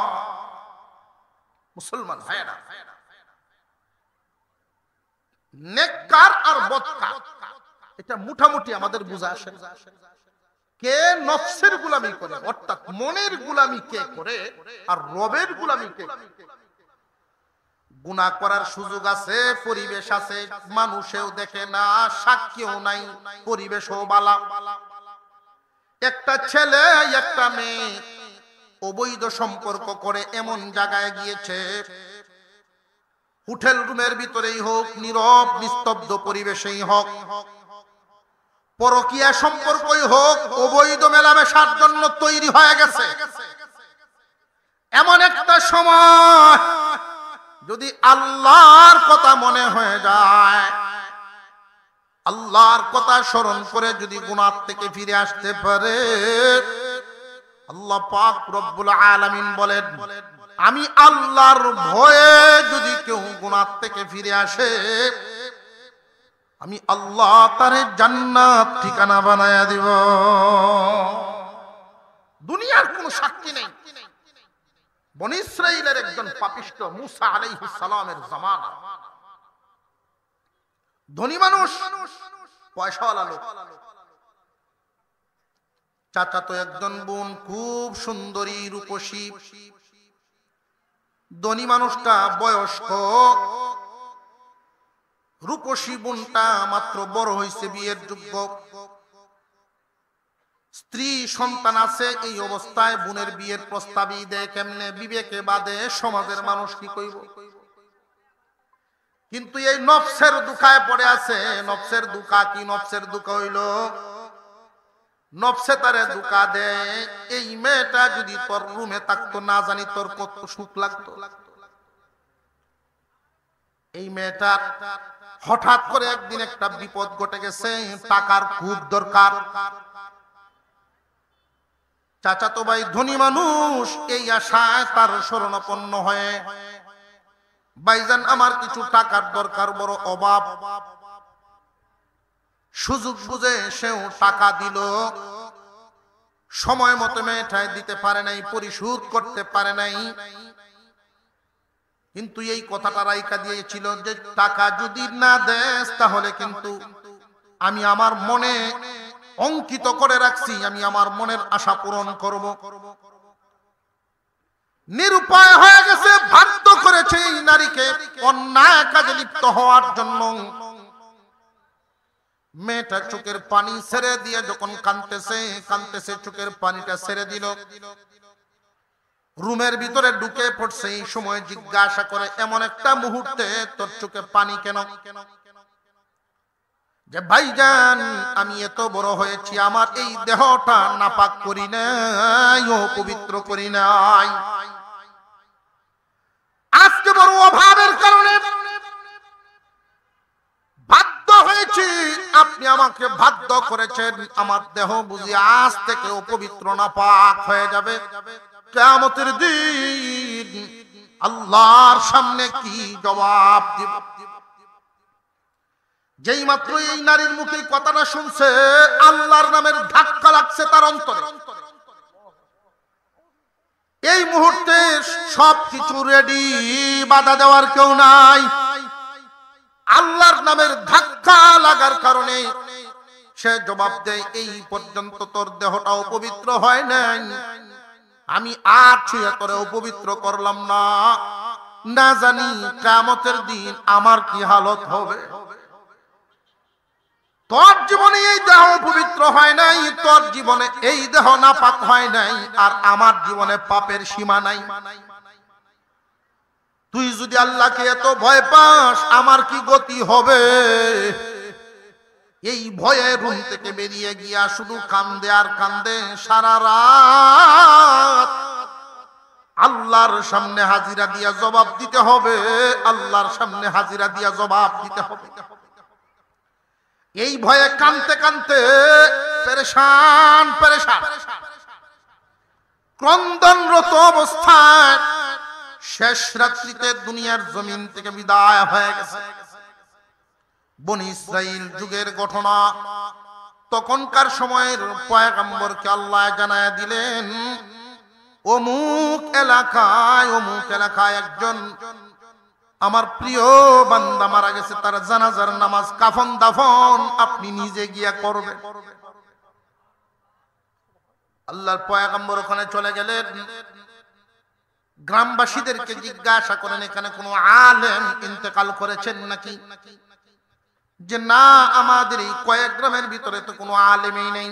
S1: মুসলমান ভাইরা, নেককার আর বদকার এটা মোটামুটি আমাদের বুঝা আসে। কে নফসের গোলামি করে, অর্থাৎ মনের গোলামি কে করে, আর রবের গোলামি কে করে। গুনাহ করার সুযোগ আছে, পরিবেশ আছে, মানুষেও দেখে না, সাক্ষীও নাই, পরিবেশও বালা। একটা ছেলে একটা মেয়ে অবৈধ সম্পর্ক করে এমন জায়গায় গিয়েছে, হোটেল রুমের ভিতরেই হোক, নীরব নিস্তব্ধ পরিবেশেই হোক, পরকীয়া সম্পর্কই হোক, অবৈধ মেলামেশার জন্য তৈরি হয়ে গেছে। এমন একটা সময় যদি আল্লাহর কথা মনে হয়ে যায়, আল্লাহর কথা স্মরণ করে যদি গুনাহ থেকে ফিরে আসতে পারে, আল্লাহ পাক রব্বুল আলামিন বলেন, আমি আল্লাহর ভয়ে যদি কেউ গুনাহ থেকে ফিরে আসে, আমি আল্লাহ তারে জান্নাত ঠিকানা বানায়া দিব। দুনিয়ার কোনো সাক্ষী নেই। বনী ইসরাইলের একজন পাপিষ্ঠ মুসা আলাইহিস সালামের জামানা, ধনী মানুষ, পয়সাওয়ালা লোক, চাচাতো একজন বোন খুব সুন্দরী রূপসী, ধনী মানুষটা বয়স্ক, রূপসী বোনটা মাত্র বড় হয়েছে, বিয়ের যোগ্য, স্ত্রী সন্তান আছে। এই অবস্থায় বোনের বিয়ের প্রস্তাবই দেয় কেমনে? বিবেকে বাদে সমাজের মানুষ কি কইব? কিন্তু এই নফসের দুঃখায় পড়ে আছে। নফসের দুঃখা কি? নফসের দুঃখ হইল নফসে তারে দুঃখা দেয়, এই মেয়েটা যদি তোর রুমে থাকতো না জানি তোর কত সুখ লাগতো। এই মেয়েটার হঠাৎ করে একদিন একটা বিপদ ঘটে গেছে, টাকার খুব দরকার। চাচাতো ভাই ধনী মানুষ, এই আশায় তার শরণাপন্ন হয়ে, ভাইজান আমার কিছু টাকার দরকার, বড় অভাব। সুযোগ বুঝে সেও টাকা দিল। সময় মতো মেয়েটায় দিতে পারে নাই, পরিশোধ করতে পারে নাই। কিন্তু এই কথাটা রাইখা দিয়েছিল যে টাকা যদি না দেস তাহলে কিন্তু আমি আমার মনে অঙ্কিত করে রাখছি, আমি আমার মনের আশা পূরণ করব। নিরুপায় হয়ে গেছে, বাধ্য করেছে এই নারীকে অন্যায় কাজে লিপ্ত হওয়ার জন্য। মেয়েটা চোখের পানি ছেড়ে দিয়ে যখন কাঁদতেছে কাঁদতেছে, চোখের পানিটা ছেড়ে দিল, রুমের ভিতরে ঢুকে পড়ছে। এই সময় জিজ্ঞাসা করে, এমন একটা মুহূর্তে তোর চোখে পানি কেন? যে ভাইজান আমি এত বড় হয়েছি, আমার এই দেহটা নাপাক করি নাই, অপবিত্র করি নাই। আজকে বড় অভাবের কারণে বাধ্য হয়েছি, আপনি আমাকে বাধ্য করেছেন। আমার দেহ বুঝি আজ থেকে অপবিত্র নাপাক হয়ে যাবে। কিয়ামতের দিন আল্লাহর সামনে কি জবাব দিব? যেই মাত্র এই নারীর মুখে কথাটা শুনছে, আল্লাহর নামের ধাক্কা লাগছে তার অন্তরে। এই মুহূর্তে সবকিছু রেডি, বাধা দেওয়ার কেউ নাই। আল্লাহর নামের ধাক্কা লাগার কারণে সে জবাব দেয়, এই পর্যন্ত তোর দেহটা অপবিত্র হয় নাই, আমি আর ছুঁয়ে করে অপবিত্র করলাম না। না জানি কিয়ামতের দিন আমার কি হালত হবে। তোর জীবনে এই দেহ পবিত্র হয় নাই, তোর জীবনে এই দেহ নাপাক হয় নাই, আর আমার জীবনে পাপের সীমা নাই। তুই যদি আল্লাহকে এত ভয় পাস, আমার কি গতি হবে? এই ভয়ে রুম থেকে বেরিয়ে গিয়া শুধু কান্দে আর কান্দে সারা রাত। আল্লাহর সামনে হাজিরা দিয়া জবাব দিতে হবে, আল্লাহর সামনে হাজিরা দিয়া জবাব দিতে হবে। এই ভয়ে কানতে কানতে পেরেশান পেরেশান ক্রন্দনরত অবস্থায় শেষ রাত্রিতে দুনিয়ার জমিন থেকে বিদায় হয়ে গেছে। বনি ইসরাইল যুগের ঘটনা। তখনকার সময়ের পয়গম্বরকে আল্লাহ জানায়া দিলেন, অমুক এলাকায় একজন আমার প্রিয় বান্দা মারা গেছে, তার জানাজার নামাজ, কাফন দাফন আপনি নিজে গিয়া করবেন। আল্লাহর পয়গম্বর ওখানে চলে গেলেন। গ্রামবাসীদেরকে জিজ্ঞাসা করেন, এখানে কোনো আলেম ইন্তেকাল করেছেন নাকি? যে না, আমাদের এই কয়েক গ্রামের ভিতরে তো কোনো আলেমই নেই।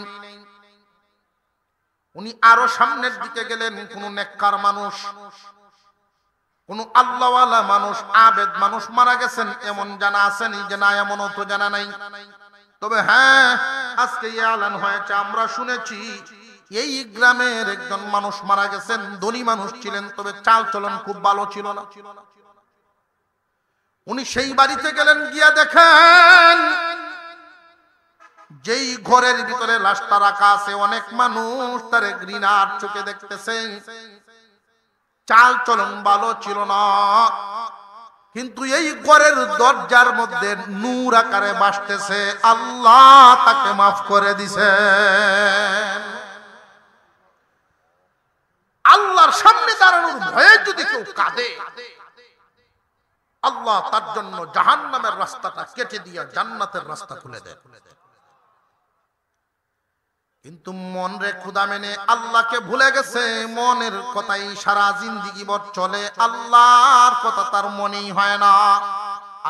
S1: উনি আরো সামনের দিকে গেলেন, কোন নেককার মানুষ, কোন আল্লাহওয়ালা মানুষ, আবেদ মানুষ মারা গেছেন এমন জানা আসেনি? যে না, এমনও তো জানা নাই। তবে হ্যাঁ, আজকে এলান হয়েছে, আমরা শুনেছি এই গ্রামের একজন মানুষ মারা গেছেন, ধনী মানুষ ছিলেন, তবে চাল চলন খুব ভালো ছিল না। উনি সেই বাড়িতে গেলেন, গিয়া দেখেন যেই ঘরের ভিতরে লাশটা রাখা আছে, অনেক মানুষ তারে ঘৃণার চোখে দেখতেছে। চাল চলন ভালো ছিল না, কিন্তু এই ঘরের দরজার মধ্যে নূর আকারে ভাসতেছে, আল্লাহ তাকে মাফ করে দিছে। আল্লাহর সামনে দাঁড়ানোর ভয়ে যদি কেউ কাঁদে, আল্লাহ তার জন্য জাহান্নামের রাস্তাটা কেটে দিয়া জান্নাতের রাস্তা খুলে দেয়। কিন্তু মন রে খুদা মেনে আল্লাহকে ভুলে গেছে, মনের কথাই সারা জিন্দেগি ভর চলে, আল্লাহর কথা তার মনেই হয় না,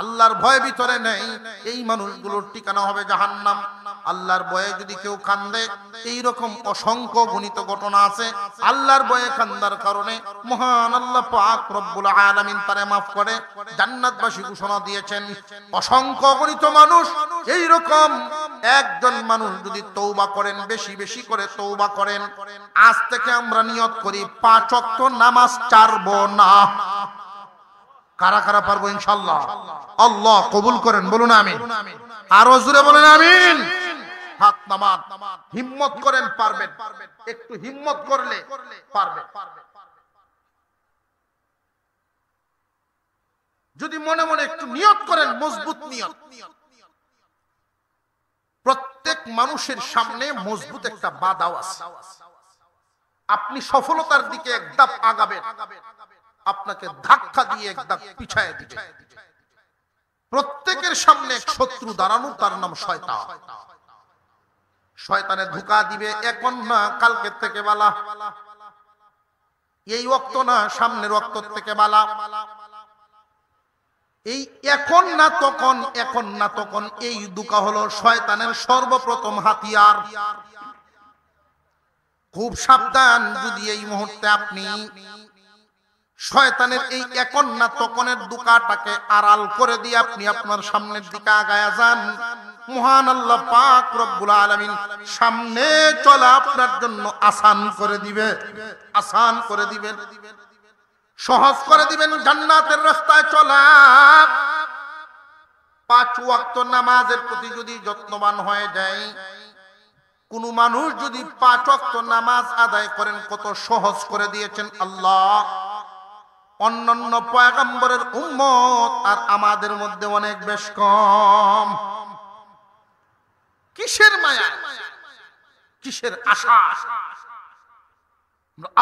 S1: আল্লাহর ভয় ভিতরে নেই। এই মানুষগুলোর ঠিকানা হবে জাহান্নাম। আল্লাহর ভয়ে যদি কেউ কান্দে, এইরকম অসংখ্য গণিত ঘটনা আছে। আল্লাহর ভয়ে কান্দার কারণে মহান আল্লাহ পাক রব্বুল আলামিন তারে মাফ করে জান্নাতবাসী ঘোষণা দিয়েছেন। অসংখ্য গণিত মানুষ এইরকম একজন মানুষ যদি তওবা করেন, বেশি বেশি করে তওবা করেন, আজ থেকে আমরা নিয়ত করি 5 ওয়াক্ত নামাজ ছাড়বো না। কারা কারা পারবো ইনশাআল্লাহ? আল্লাহ কবুল করেন, বলুন আমিন। আরো জোরে বলেন আমিন। হাত নামান, হিম্মত করেন, পারবেন। একটু হিম্মত করলে পারবেন। যদি মনে মনে একটু নিয়ত করেন, মজবুত নিয়ত। প্রত্যেক মানুষের সামনে মজবুত একটা বাধা আছে। আপনি সফলতার দিকে এক ধাপ আগাবেন, আপনাকে ধাক্কা দিয়ে এক ধাপ পিছায় দিবে। প্রত্যেকের সামনে এক শত্রু দাঁড়ানো, তার নাম শয়তান। শয়তানে ধোঁকা দিবে, এখন না কালকে থেকে বালা, এই ওয়াক্ত না সামনের ওয়াক্ত থেকে বালা, এই এখন না তখন, এখন না তখন। এই ধোঁকা হলো শয়তানের সর্বপ্রথম হাতিয়ার। খুব সাবধান, যদি এই মুহূর্তে আপনি শয়তানের এই এখন না তখনের ধোঁকাটাকে আড়াল করে দিয়ে আপনি আপনার সামনের দিকে আগায়া যান, মহান আল্লাহ পাক রব্বুল আলামিন সামনে চলা আপনার জন্য আসান করে দিবে, আসান করে দিবেন, সহজ করে দিবেন। জান্নাতের রাস্তায় চলা। 5 ওয়াক্ত নামাজের প্রতি যদি যত্নবান হয়ে যায়, কোন মানুষ যদি 5 ওয়াক্ত নামাজ আদায় করেন, কত সহজ করে দিয়েছেন আল্লাহ। অন্যান্য পয়গম্বরের উম্মত আর আমাদের মধ্যে অনেক বেশ কম। কিসের মায়া, কিসের আশা,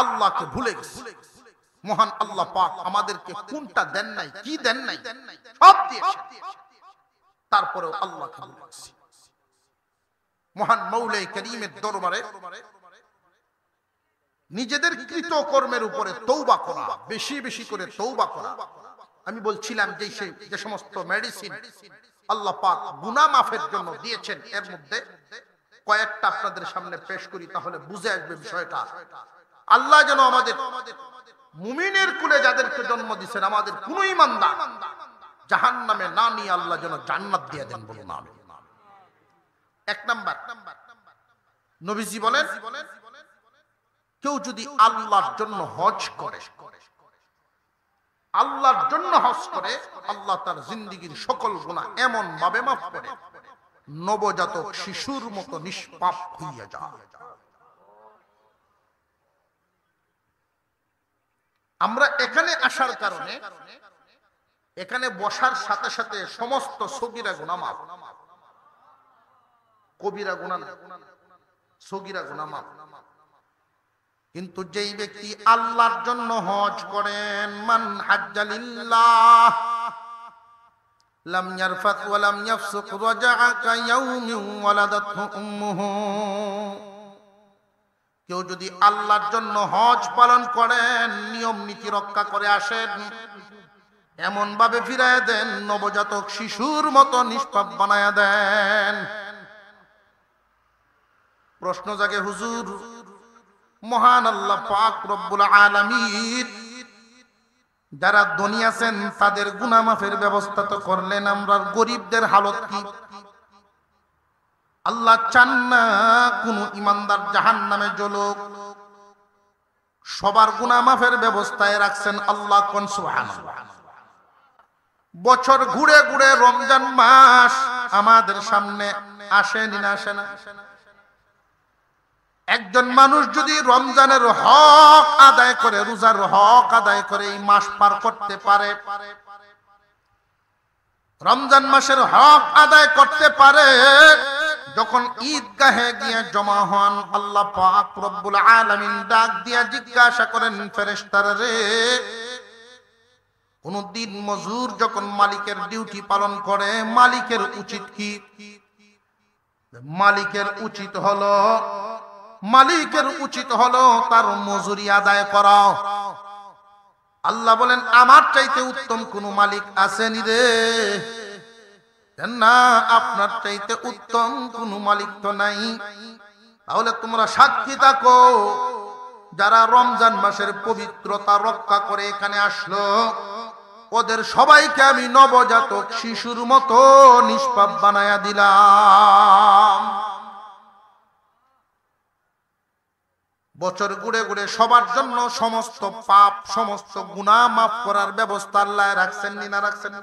S1: আল্লাহকে ভুলে গেছি। মহান আল্লাহ পাক আমাদেরকে কোনটা দেন নাই, কি দেন নাই, সব দিয়েছেন, তারপরেও আল্লাহকে ভুলে গেছি। মহান মৌলাই করিমের দরবারে নিজেদের কৃত কর্মের উপরে তওবা করা, বেশি বেশি করে তওবা করা। আমি বলছিলাম যে সমস্ত মেডিসিন আল্লাহ পাক গুনাহ মাফের জন্য দিয়েছেন, এর মধ্যে কয়েকটা আপনাদের সামনে পেশ করি, তাহলে বুঝে আসবে বিষয়টা। আল্লাহ যেন আমাদের মুমিনের কুলে যাদেরকে জন্ম দিয়েছেন, আমাদের কোন ইমানদার জাহান্নামে না নিয়ে আল্লাহ যেন জান্নাত দিয়ে দেন, বলুন আমিন। 1 নাম্বার, নবীজি বলেন, কেউ যদি আল্লাহর জন্য হজ করে, আল্লাহর জন্য হজ করে, আল্লাহ তার জিন্দেগীর সকল গুনাহ এমন ভাবে মাফ করে, নবজাতক শিশুর মতো নিষ্পাপ হইয়া যায়। আমরা এখানে আসার কারণে, এখানে বসার সাথে সাথে সমস্ত সগীরা গুনাহ মাফ, কবিরা গুনাহ না, সগীরা গুনাহ মাফ। কিন্তু যেই ব্যক্তি আল্লাহর জন্য হজ করেন, মান হাজ্জা লিল্লাহ লাম ইয়ারফাত ওয়া লাম ইয়াফসুক রাজা'a কায়াউমিন ওয়ালাদাতহু উম্মুহু। কেউ যদি আল্লাহর জন্য হজ পালন করেন, নিয়ম নীতি রক্ষা করে আসেন, এমন ভাবে ফিরায় দেন, নবজাতক শিশুর মতো নিষ্পাপ বানায়া দেন। প্রশ্ন জাগে, হুজুর, মহান আল্লাহ পাক রব্বুল আলামিন যারা ধনী আছেন তাদের গুনাহ মাফের ব্যবস্থা তো করলেন, আমরা গরিবদের হালত কি? আল্লাহ চান না কোন ইমানদার জাহান্নামে জ্বলুক, সবার গুনাহ মাফের ব্যবস্থায় রাখছেন আল্লাহ। কোন সুবহানাল্লাহ। বছর ঘুরে ঘুরে রমজান মাস আমাদের সামনে আসেনি না, আসে না? একজন মানুষ যদি রমজানের হক আদায় করে, রোজার হক আদায় করে এই মাস পার করতে পারে, রমজান মাসের হক আদায় করতে পারে, যখন ঈদগাহে গিয়ে জমা হন, আল্লাহ পাক রব্বুল আলামিন ডাক দিয়া জিজ্ঞাসা করেন, ফেরেশতারা রে, কোন দিন মজুর যখন মালিকের ডিউটি পালন করে, মালিকের উচিত কি? মালিকের উচিত হলো মালিকের উচিত হলো তার মজুরি আদায় করা। আল্লাহ বলেন আমার চাইতে উত্তম কোন মালিক আছেনি রে? না, আপনার চাইতে উত্তম কোন মালিক তো নাই। তাহলে তোমরা সাক্ষী থাকো, যারা রমজান মাসের পবিত্রতা রক্ষা করে এখানে আসলো, ওদের সবাইকে আমি নবজাতক শিশুর মতো নিষ্পাপ বানায়া দিলাম। বছর ঘুরে ঘুরে সবার জন্য সমস্ত পাপ, সমস্ত গুনাহ মাফ করার ব্যবস্থা আল্লাহ রাখছেন না রাখছেন?